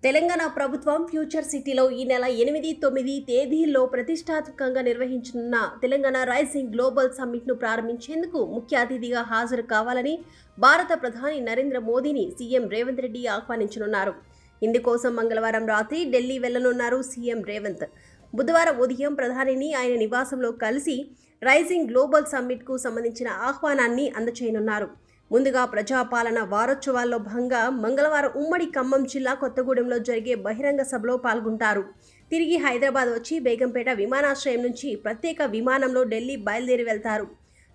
తెలంగాణ ప్రభుత్వం ఫ్యూచర్ సిటీలో ఈ నెల 8, 9 తేదీల్లో ప్రతిష్టాత్మకంగా నిర్వహించనున్న తెలంగాణ రైజింగ్ గ్లోబల్ సమ్మిట్ను ప్రారంభించేందుకు ముఖ్య అతిథిగా హాజరు కావాలని భారత ప్రధాని నరేంద్ర మోదీని సీఎం రేవంత్ రెడ్డి ఆహ్వానించనున్నారు. ఇందుకోసం మంగళవారం రాత్రి ఢిల్లీ వెళ్లనున్నారు సీఎం రేవంత్. బుధవారం ఉదయం ప్రధానిని ఆయన నివాసంలో కలిసి రైజింగ్ గ్లోబల్ సమ్మిట్కు సంబంధించిన ఆహ్వానాన్ని అందజేయనున్నారు. ముందుగా ప్రజాపాలన వారోత్సవాల్లో భాగంగా మంగళవారం ఉమ్మడి ఖమ్మం జిల్లా కొత్తగూడెంలో జరిగే బహిరంగ సభలో పాల్గొంటారు. తిరిగి హైదరాబాద్ వచ్చి బేగంపేట విమానాశ్రయం నుంచి ప్రత్యేక విమానంలో ఢిల్లీ బయలుదేరి వెళ్తారు.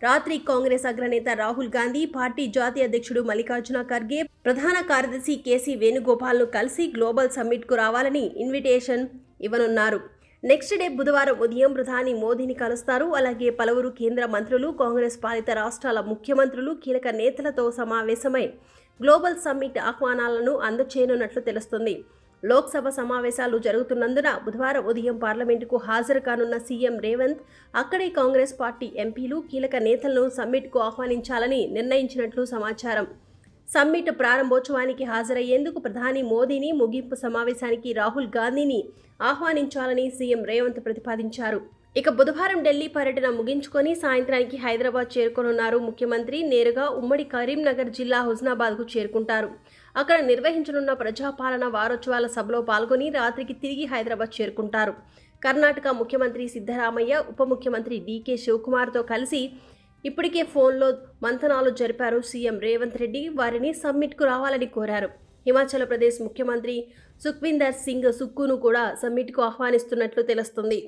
రాత్రి కాంగ్రెస్ అగ్రనేత రాహుల్ గాంధీ, పార్టీ జాతీయ అధ్యక్షుడు మల్లికార్జున ఖర్గే, ప్రధాన కార్యదర్శి కేసీ వేణుగోపాల్ను కలిసి గ్లోబల్ సమ్మిట్కు రావాలని ఇన్విటేషన్ ఇవ్వనున్నారు. నెక్స్ట్ డే బుధవారం ఉదయం ప్రధాని మోదీని కలుస్తారు. అలాగే పలువురు కేంద్ర మంత్రులు, కాంగ్రెస్ పాలిత రాష్ట్రాల ముఖ్యమంత్రులు, కీలక నేతలతో సమావేశమై గ్లోబల్ సమ్మిట్ ఆహ్వానాలను అందజేయనున్నట్లు తెలుస్తుంది. లోక్సభ సమావేశాలు జరుగుతున్నందున బుధవారం ఉదయం పార్లమెంటుకు హాజరు కానున్న సీఎం రేవంత్ అక్కడే కాంగ్రెస్ పార్టీ ఎంపీలు, కీలక నేతలను సమ్మిట్కు ఆహ్వానించాలని నిర్ణయించినట్లు సమాచారం. సమ్మిట్ ప్రారంభోత్సవానికి హాజరయ్యేందుకు ప్రధాని మోదీని, ముగింపు సమావేశానికి రాహుల్ గాంధీని ఆహ్వానించాలని సీఎం రేవంత్ ప్రతిపాదించారు. ఇక బుధవారం ఢిల్లీ పర్యటన ముగించుకొని సాయంత్రానికి హైదరాబాద్ చేరుకోనున్నారు ముఖ్యమంత్రి. నేరుగా ఉమ్మడి కరీంనగర్ జిల్లా హుజనాబాద్కు చేరుకుంటారు. అక్కడ నిర్వహించనున్న ప్రజాపాలన వారోత్సవాల సభలో పాల్గొని రాత్రికి తిరిగి హైదరాబాద్ చేరుకుంటారు. కర్ణాటక ముఖ్యమంత్రి సిద్ధరామయ్య, ఉప ముఖ్యమంత్రి డీకే శివకుమార్తో కలిసి ఇప్పటికే ఫోన్లో మంతనాలు జరిపారు సీఎం రేవంత్ రెడ్డి. వారిని సమ్మిట్కు రావాలని కోరారు. హిమాచల్ ప్రదేశ్ ముఖ్యమంత్రి సుఖ్వీందర్ సింగ్ సుక్కును కూడా సమ్మిట్కు ఆహ్వానిస్తున్నట్లు తెలుస్తుంది.